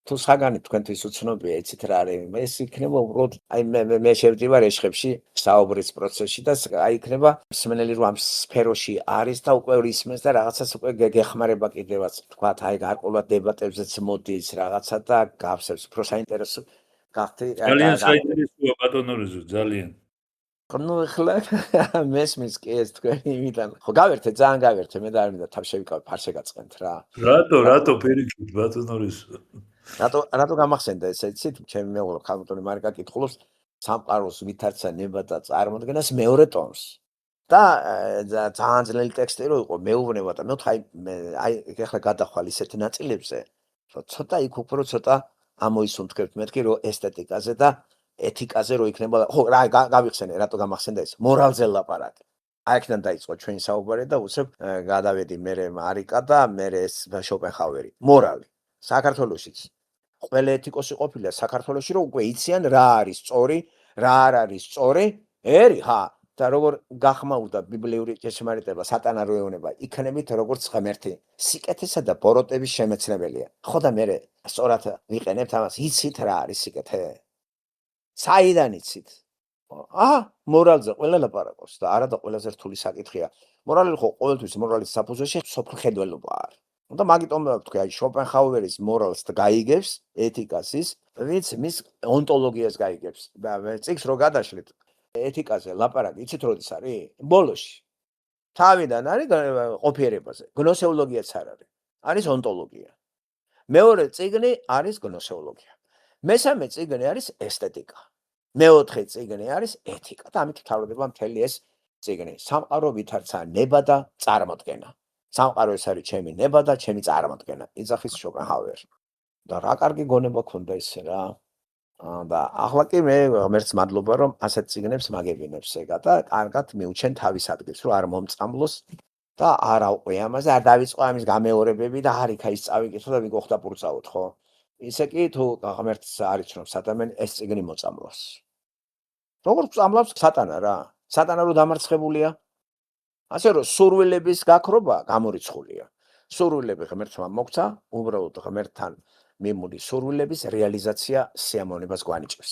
თუ საგანი თქვენთვის უცნობია, იცით რა არის? ეს იქნება უბრალოდ აი მე შევდივარ ეშხებში საუბრის პროცესში და აი იქნება მსმენელი რომ ამ სფეროში არის და უკვე ისმენს და რაღაცას უკვე გეხმარება კიდევაც თქვათ, აი გარკვეულად დებატებზეც მოდის რაღაცა და გავსებს უფრო საინტერესო გახდი. ძალიან საინტერესოა ბატონო რეზო, ძალიან. ნუ ახლა მესმის კი ეს თქვენი იმიდან. ხო გავერთე, ძალიან გავერთე, მე და არ მინდა თავ შევიკავე, ფარშე გაწყენთ რა. რატო ფერიქით ბატონო რეზო? რატო გამახსენდა ეს იცით? ჩემი მეუღლე ქალბატონი მარიკა კითხულობს სამყაროს ვითარცა ნება და წარმოდგენას მეორე ტომს. და ძალიან ძნელი ტექსტი რო იყო, მეუბნება და აი ეხლა გადახვალ ისეთ ნაწილებზე, რომ ცოტა იქ უფრო ცოტა ამოისუნთქებთ მეთქი რომ ესთეტიკაზე და ეთიკაზე რო იქნება, ხო რა გავიხსენე, რატო გამახსენდა ეს? მორალზე ლაპარაკი. აი აქედან დაიწყო ჩვენი საუბარი და უცებ გადავედი მერე მარიკა და მერე ეს შოპენჰაუერი. მორალი. საქართველოშიც ყველა ეთიკოსი ყოფილა საქართველოში რომ უკვე იციან რა არის სწორი, რა არ არის სწორი, ერი ხა და როგორ გახმაურდა ბიბლიური ჭეშმარიტება, სატანა რო ეუბნება, იქნებით როგორც ღმერთი, სიკეთესა და ბოროტების შემეცნებელია. ხო და მე სწორად ვიყენებთ ამას, იცით რა არის სიკეთე? საიდან იცით? მორალზე ყველა ლაპარაკობს და არა და ყველაზე რთული საკითხია. მორალი ხო ყოველთვის მორალის საფუძველში სოფლმხედველობა არის. და მაგიტომ ვთქვი, აი შოპენჰაუერის მორალს გაიგებს, ეთიკას ის, ვინც მის ონტოლოგიას გაიგებს. და წიგნს რო გადაშლით, ეთიკაზე ლაპარაკი, იცით როდის არის? ბოლოში. თავიდან არის ყოფიერებაზე, გნოსეოლოგიაც არ არის. არის ონტოლოგია. მეორე წიგნი არის გნოსეოლოგია. მესამე წიგნი არის ესთეტიკა. მეოთხე წიგნი არის ეთიკა და ამით თავდება მთელი ეს წიგნი. სამყარო ვითარცა ნება და წარმოდგენა. სამყარო ეს არის ჩემი ნება და ჩემი წარმოდგენა. იძახის შოპენჰაუერი. და რა კარგი გონება ქონდა ისე რა. და ახლა კი მე ღმერთს მადლობა რომ ასეთ წიგნებს მაგებინებს ეგა და კარგად მიუჩენ თავის ადგილს რომ არ მომწამლოს და არ ავყვე ამაზე, არ დავიწყო ამის გამეორებები და არ იქა ის წავიკითხო და მიგოხდა პურწავოთ, ხო? ისე კი თუ ღმერთს არ იცნობს ადამიანი ეს წიგნი მოწამლოს. როგორ წამლავს სატანა რა? სატანა რო დამარცხებულია? ასე რომ სურვილების გაქრობა გამორიცხულია. სურვილები ღმერთმა მოგცა, უბრალოდ ღმერთთან მიმული სურვილების რეალიზაცია სიამოვნებას გვანიჭებს.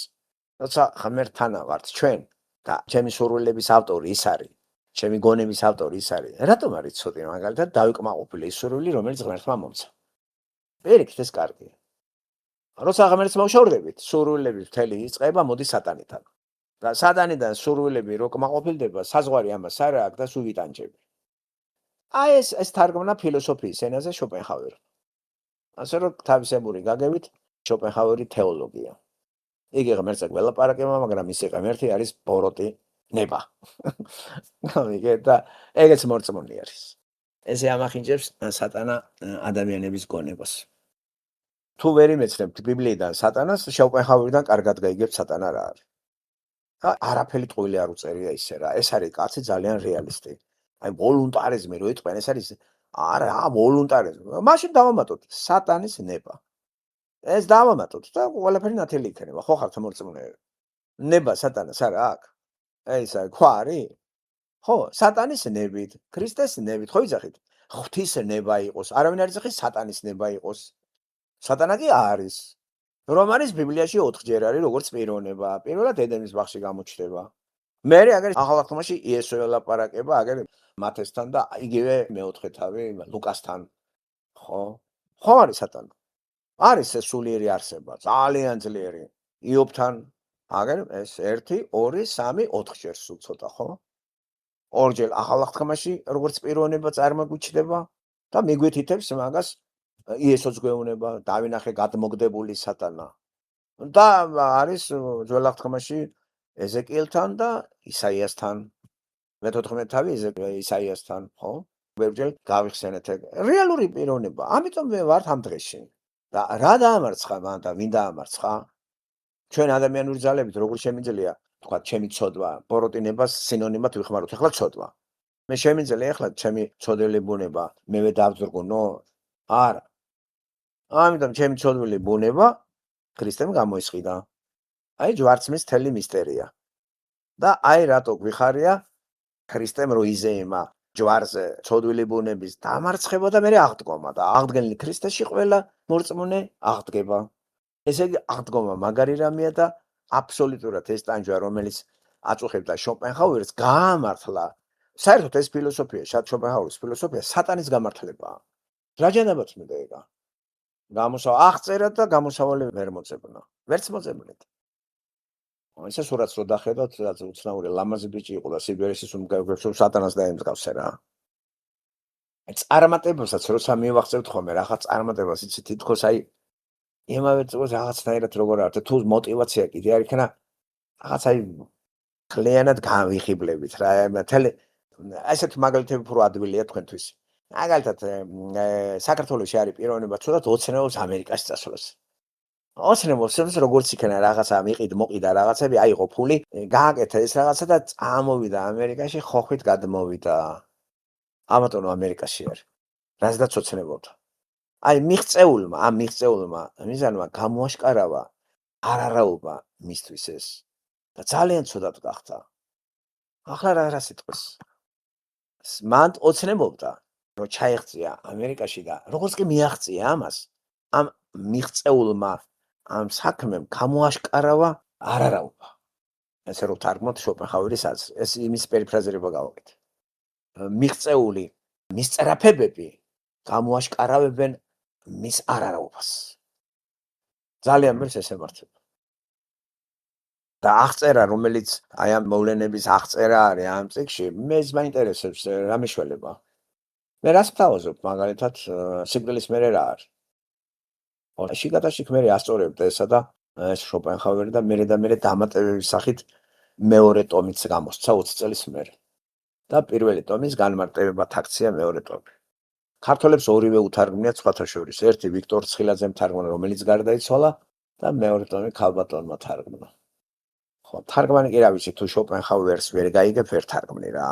როცა ღმერთთან ვართ ჩვენ და ჩემი სურვილების ავტორი ის არის, ჩემი გონების ავტორი ის არის. რატომ არის ცოტი მაგალითად დავიკმაყოფილე ის სურვილი, რომელიც ღმერთმა მომცა? პირიქით ეს კარგია. როცა ღმერთს მოვშორდებით, სურვილების მთელი იწყება მოდის სატანიდან. და სატანიდან სურვილები რო კმაყოფილდება, საზღვარი ამას არ აქვს და სულ ვიტანჯები. აი ეს თარგმნა ფილოსოფიის ენაზე შოპენჰაუერმა. ასე რომ თავისებური გაგებით შოპენჰაუერი თეოლოგია. იგი ღმერთზე გველაპარაკება, მაგრამ ის ღმერთი არის ბოროტი ნება. გამიგე და ეგეც მორწმუნე არის. ესე ამახინჯებს სატანა ადამიანების გონებას. თუ ვერ იმეცნებთ ბიბლიიდან სატანას, შოპენჰაუერიდან კარგად გაიგებთ სატანა რა არის. არაფერი ტყუილი არ უწერია ისე რა. ეს არის კაცი ძალიან რეალისტი. აი ვოლუნტარიზმი რო იტყვენ, ეს არის არა, ვოლუნტარიზმი. მაშინ დავამატოთ სატანის ნება. ეს დავამატოთ და ყველაფერი ნათელი იქნება. ხო ხართ მორწმუნე? ნება სატანას არა აქვს? ეს არის ქვარი? ხო, სატანის ნებით, ქრისტეს ნებით, ხო იძახით? ღვთის ნება იყოს. არავინ არ იძახის სატანის ნება იყოს. სატანა კი არის. რომ არის ბიბლიაში 4-ჯერ არის როგორც პიროვნება. პირველად ედენის ბაღში გამოჩნდება. მერე აგერ ახალ აღთქმაში იესო ელაპარაკება აგერ მათესთან და იგივე მეოთხე თავი ლუკასთან. ხო? ხო არის სატანა. არის ეს სულიერი არსება, ძალიან ძლიერი. იობთან აგერ ეს 1, 2, 3, 4-ჯერ სულ ცოტა, ხო? 2-ჯერ ახალ აღთქმაში როგორც პიროვნება წარმოგიჩნდება და მიგვითითებს მაგას იესოც გვეუბნება, დავინახე გადმოგდებული სატანა. და არის ძველ აღთქმაში ეზეკიელთან და ისაიასთან. მე-14 თავი ისაიასთან, ხო? ბევრჯერ გავიხსენეთ ეგ. რეალური პიროვნება. ამიტომ მე ვარ ამ დღეში. და რა დაამარცხა მან და ვინ დაამარცხა? ჩვენ ადამიანური ძალებით როგორ შემიძლია, თქვა, ჩემი ცოდვა, ბოროტინებას სინონიმად ვიხმაროთ. ახლა ცოდვა. მე შემიძლია ახლა ჩემი ცოდვილი ბუნება მევე დავძრგუნო? არა. ამიტომ ჩემი ცოდვილი ბუნება ქრისტემ გამოისყიდა. აი ჯვარცმის თელი მისტერია. და აი რატო გვიხარია ქრისტემ რო იზეიმა ჯვარზე ცოდვილი ბუნების დამარცხება და მე აღდგომა და აღდგენილი ქრისტეში ყველა მორწმუნე აღდგება. ესე იგი აღდგომა მაგარი რამეა და აბსოლუტურად ეს ტანჯვა, რომელიც აწუხებდა შოპენჰაუერს, გაამართლა. საერთოდ ეს ფილოსოფია, შოპენჰაუერის ფილოსოფია სატანის გამართლებაა. რაჯანაბაც მინდა ეკა. აღწერა და გამოსავალი ვერ მოწებნა. ვერც მოწებნეთ. ესე სურათს რო დახედოთ, რაც უცნაური ლამაზი ბიჭი იყო და სიბერეთის უმგებსო სატანას დაემსგავსე რა. წარმატებასაც როცა მივახცევთ ხოლმე, რაღაც წარმატებას იცი თითქოს აი იმავე წელს რაღაცნაირად როგორ არის თუ мотиваცია კიდე არ იქნა რაღაც აი კლიანად გავიხიბლებით რა მთელი ასეთ მაგალითები უფრო ადვილია თქვენთვის მაგალითად საქართველოში არის პიროვნება ცუდად ოცნებობს ამერიკაში წასვლას ოცნებობს როგორც იქნა რაღაცა მოყიდა რაღაცები აიღო ფული გააკეთა ეს რაღაცა და წამოვიდა ამერიკაში ხოხვით გადმოვიდა ამათონო ამერიკაში არის რაზედაც ოცნებობდა აი მიღწეულმა მიზანმა გამოაშკარავა არარაობა მისთვის ეს და ძალიან ცუდად გახდა. ახლა რა სიტყვის? მან ოცნებობდა რომ ჩაიღწია ამერიკაში და როგორც კი მიაღწია ამას ამ მიღწეულმა ამ საქმემ გამოაშკარავა არარაობა. ესე რომ თარგმნოთ შოპენჰაუერის აზრს, ეს იმის პერიფრაზირება გავაკეთე. მიღწეული მისწრაფებები გამოაშკარავებენ მის არარაობას. ძალიან მერს ეს ემართება. და აღწერა, რომელიც აი ამ მოვლენების აღწერა არის ამ წიგნში, მეც მაინტერესებს რა მეშველება. მე რას ვთავაზობ, მაგალითად, სიკვდილის მერე რა არის? შიგადაშიგ მე ასწორებდა ესა და ეს შოპენჰაუერი და მე დამატებების სახით მეორე ტომიც გამოსცა 20 წლის მერე. და პირველი ტომის განმარტებებად აქცია მეორე ტომი. ქართველებს ორივე უთარგმნიათ სხვათა შორის. ერთი ვიქტორ ცხილაძემ თარგმნა, რომელიც გარდაიცვალა და მეორე ტომი ქალბატონმა თარგმნა. ხო, თარგმანი კი რა ვიცი, თუ შოპენჰაუერს ვერ გაიგებ, ვერ თარგმნი რა.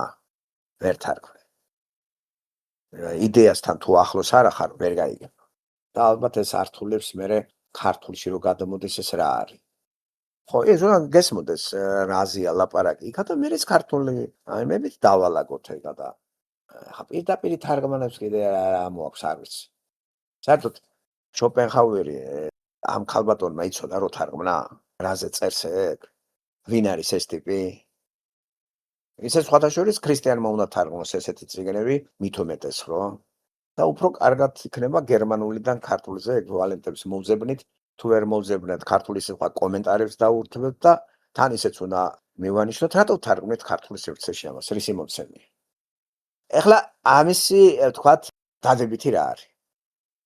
ვერ თარგმნი. იდეასთან თუ ახლოს არ ახარ, ვერ გაიგებ. და ალბათ ეს ართულებს მე ქართულში რო გადამოდეს ეს რა არის. ხო, ეს რა გესმოდეს რაზია ლაპარაკი. იქა და მეც ქართული, აი მე მით დავალაგოთ ეგა და პირდაპირ თარგმანებს კიდე რა მოაქვს არ ვიცი. საერთოდ შოპენჰაუერი ამ ქალბატონმა იცოდა რო თარგმნა, რაზე წერს ეგ? ვინ არის ეს ტიპი? ისე სხვათა შორის ქრისტიანმა უნდა თარგმნოს ესეთი წიგნები, მით უმეტეს ხო? და უფრო კარგად იქნება გერმანულიდან ქართულზე ეკვივალენტებს მოვძებნით, თუ ვერ მოვძებნეთ ქართული სიტყვა კომენტარებს დაურთმევთ და თან ისეც უნდა მივანიშნოთ, რატო თარგმნით ქართული სივრცეში ამას, რისი მომცემია. ეხლა ამისი თქვათ დადებითი რა არის?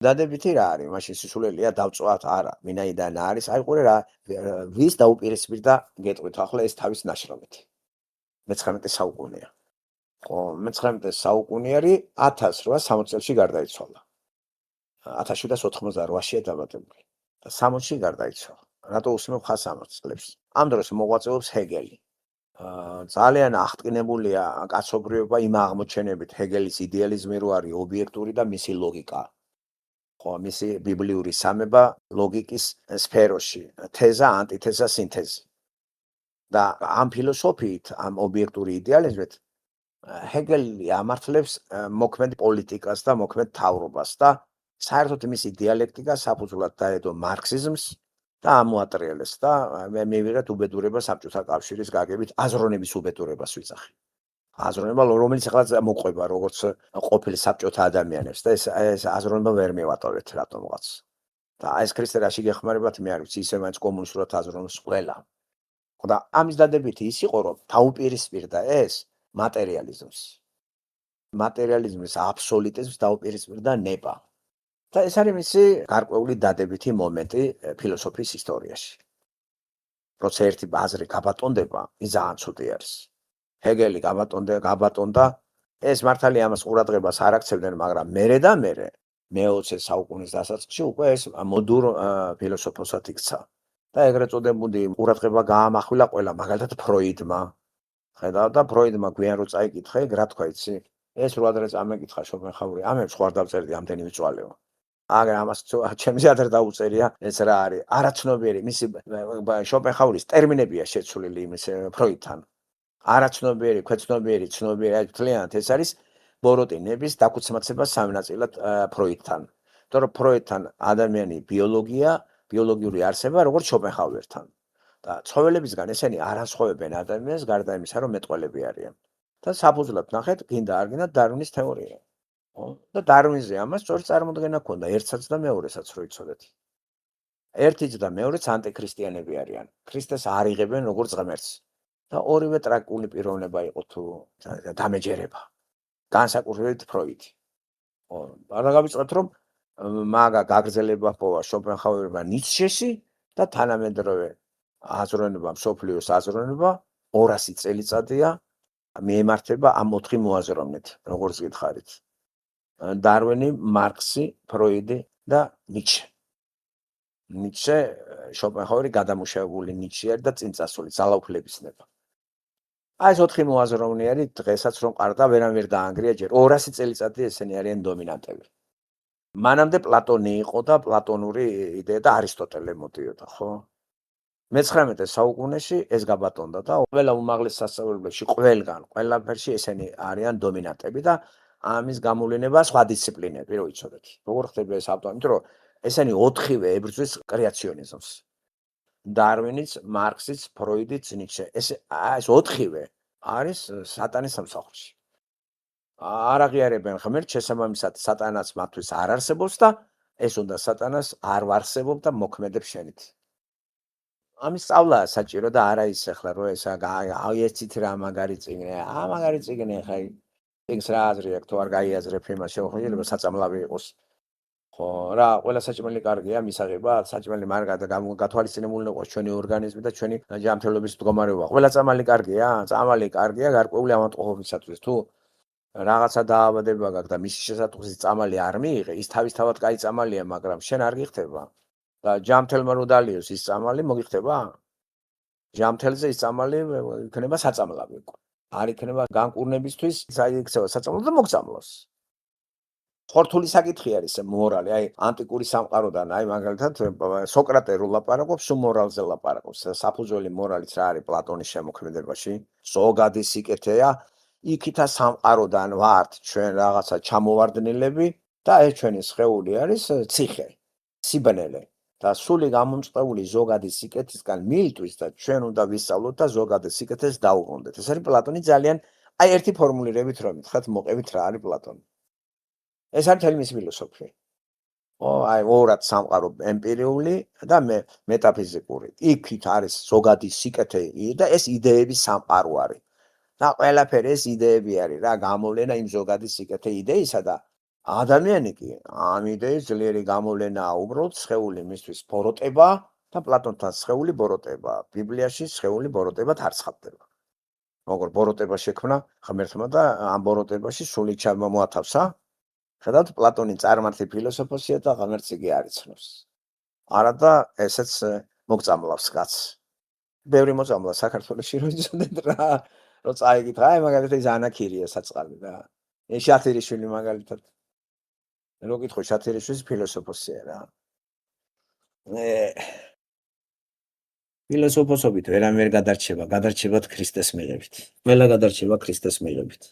დადებითი რა არის? მაშინ სისულელია დავწვათ არა, ვინაიდან არის? აი ყურე რა ვის დაუპირისპირდა გეტყვით ახლა ეს თავის ნაშრომით. მე-19 საუკუნეა. ხო, მე-19 საუკუნეარი 1860 წელს გარდაიცვალა. 1788-ში დაბადებული. და 60-ში გარდაიცვალა. რატო უსმევ ხას 60 წლებს? ამ დროს მოღვაწეობს ჰეგელი. ძალიან აღტკინებულია კაცობრიობა იმ აღმოჩენებით ჰეგელის იდეალიზმი რო არის ობიექტური და მისი ლოგიკა. ხო, მისი ბიბლიური სამება ლოგიკის სფეროში, თეზა, ანტითეზა, სინთეზი. და ამ ფილოსოფიით, ამ ობიექტური იდეალიზმით ჰეგელი ამართლებს მოქმედ პოლიტიკას და მოქმედ მთავრობას და საერთოდ მისი დიალექტიკა საფუძვლად დაედო მარქსიზმს და ამოატრიალეს და მე მივიღეთ უბედურება საბჭოთა კავშირის გაგებით აზროვნების უბედურებას ვიძახი. აზროვნება, რომელიც ახლა მოყვება როგორც ყოფილ საბჭოთა ადამიანებს და ეს აზროვნება ვერ მივატოვეთ რატომღაც. და ეს ქრისტე რაში გეხმარებათ მე არ ვიცი, ისე მაინც კომუნისტურად აზროვნებს ყველა. ხო და ამის დადებითი ის იყო, რომ დაუპირისპირდა ეს მატერიალიზმს. მატერიალიზმის აბსოლუტიზმს დაუპირისპირდა ნება. და ეს არის მისი გარკვეული დადებითი მომენტი ფილოსოფიის ისტორიაში. როცა ერთი აზრი გაბატონდება, ის ძალიან ცუდი არის. ჰეგელი გაბატონდა, ეს მართალია ამას ყურადღებას არ აქცევდნენ, მაგრამ მე-20 საუკუნის დასაწყისში უკვე ეს მოდურ ფილოსოფოსად იქცა. და ეგრეთ წოდებული ყურადღება გაამახვილა ყველა, მაგალითად ფროიდმა. ხედავ და ფროიდმა გვიან რო წაიკითხე, რა თქვა იცი? ეს რო ადრე წამეკითხა შოპენჰაუერი, ამებს ხوار დავწერდი ამდენი ვიწვალეო. მაგრამ ამას ჩემს ადრე დაუწერია, ეს რა არის? არაცნობიერი, მისი შოპენჰაუერის ტერმინებია შეცვლილი იმის ფროიდთან. არაცნობიერი, ქვეცნობიერი, ცნობიერი, აი თლიანად ეს არის ბოროტინების დაქუცმაცება სამი ნაწილად ფროიდთან. იმიტომ რომ ფროიდთან ადამიანი ბიოლოგია ბიოლოგიური არსება, როგორც შოპენჰაუერთან. და ცხოველებისგან ესენი არ ასხოვებენ ადამიანს გარდა იმისა, რომ მეტყველები არიან. და საფუძვლად ნახეთ, გინდა არ გინდა დარვინის თეორია. ხო? და დარვინზე ამას სწორი წარმოდგენა ჰქონდა, ერთსაც და მეორესაც რო იცოდეთ. ერთიც და მეორეც ანტიქრისტიანები არიან. ქრისტეს არ იღებენ როგორც ღმერთს. და ორივე ტრაგიკული პიროვნება იყო თუ დამეჯერება. განსაკუთრებით ფროიდი. ხო, არა გავიწყებთ, რომ მაგა გაგრძელება ჰპოვა შოპენჰაუერმა ნიცშეში და თანამედროვე აზროვნება, მსოფლიოს აზროვნება 200 წელიწადია მიემართება ამ 4 მოაზროვნით, როგორც გითხარით. დარვინი, მარქსი, ფროიდი და ნიცშე. ნიცშე, შოპენჰაუერი გადამუშავებული ნიცშე არის და წინ წასული ძალაუფლების ნება. აი ეს 4 მოაზროვნე არის დღესაც რომ ყარდა ვერან ვერ დაანგრია ჯერ 200 წელიწადი ესენი არიან დომინანტები. მანამდე პლატონი იყო და პლატონური იდეა და არისტოტელე მოდიოდა, ხო? მე-19 საუკუნეში ეს გაბატონდა და ყველა უმაღლეს სასწავლებლებში ყველგან, ყველაფერში ესენი არიან დომინანტები და ამის გამოვლენება სხვა დისციპლინები რო იცოდეთ. როგორ ხდება ეს ავტომატურად, იმიტომ რომ ესენი 4-ვე ებრძვის კრეაციონიზმს. დარვინიც, მარქსიც, ფროიდიც, ნიცშე. ეს 4-ვე არის სატანის სამსახურში. არ აღიარებენ ღმერთს, შესაბამისად სატანაც მათთვის არ არსებობს და ეს უნდა სატანას არ ვარსებობ და მოქმედებს შენით. ამის სწავლა საჭირო და არა ის ახლა რომ ეს აი ეცით რა მაგარი წიგნი, მაგარი წიგნი ხა წიგნს რა აზრი აქვს თუ არ გაიაზრებ იმას შეიძლება საწამლავი იყოს. ხო, რა, ყველა საჭმელი კარგია, მისაღება, საჭმელი მარგად გათვალისწინებული იყოს ჩვენი ორგანიზმი და ჩვენი ჯანმრთელობის მდგომარეობა. ყველა წამალი კარგია? წამალი კარგია გარკვეული ავადმყოფობისათვის. თუ რაღაცა დაავადება გაქვს და მისი შესატყვისით წამალი არ მიიღე, ის თავისთავად კაი წამალია, მაგრამ შენ არ გიხდება. და ჯანმრთელმა რო დალიოს ის წამალი, მოგიხდება? ჯანმრთელზე ის წამალი იქნება საწამლავი. არ იქნება განკურნებისთვის, იქცევა საწამლო და მოგწამლოს. ხორთული საკითხი არის მორალი, აი ანტიკური სამყაროდან, აი მაგალითად სოკრატე რო ლაპარაკობს, სულ მორალზე ლაპარაკობს. საფუძველი მორალიც რა არის პლატონის შემოქმედებაში? ზოგადი სიკეთეა, იქითა სამყაროდან ვართ ჩვენ რაღაცა ჩამოვარდნილები და ეს ჩვენი სხეული არის ციხე, სიბნელე. და სული გამომწყებული ზოგადი სიკეთისგან მილთვის და ჩვენ უნდა ვისწავლოთ და ზოგადი სიკეთეს დაუბრუნდეთ. ეს არის პლატონი ძალიან აი ერთი ფორმულირებით რომ მითხრათ მოყევით რა არის პლატონი. ეს არის თელი მისი ფილოსოფია. აი ორად სამყარო ემპირიული და მეტაფიზიკური. იქით არის ზოგადი სიკეთე და ეს იდეების სამყარო არის. და ყველაფერი ეს იდეები არის რა გამოვლენა იმ ზოგადი სიკეთე იდეისა და ადამიანი კი ამ იდეის ძლიერი გამოვლენაა უბრალოდ სხეული მისთვის ბოროტება და პლატონთან სხეული ბოროტება. ბიბლიაში სხეული ბოროტებად არ ცხადდება. როგორ ბოროტება შექმნა ღმერთმა და ამ ბოროტებაში სული ჩამოათავსა. ხედავთ პლატონი წარმართი ფილოსოფოსია და ღმერთს იგი არ იცნობს. არა და ესეც მოგწამლავს კაცს. ბევრი მოწამლა საქართველოში რო იცოდეთ რა, რო წაიგით რა, მაგალითად ის ანაქირია საწყალი რა. ეს შათირიშვილი მაგალითად. რო გითხო შათირიშვილის ფილოსოფოსია რა. ფილოსოფოსობით ვერან ვერ გადარჩება, გადარჩებათ ქრისტეს მიღებით. ყველა გადარჩება ქრისტეს მიღებით.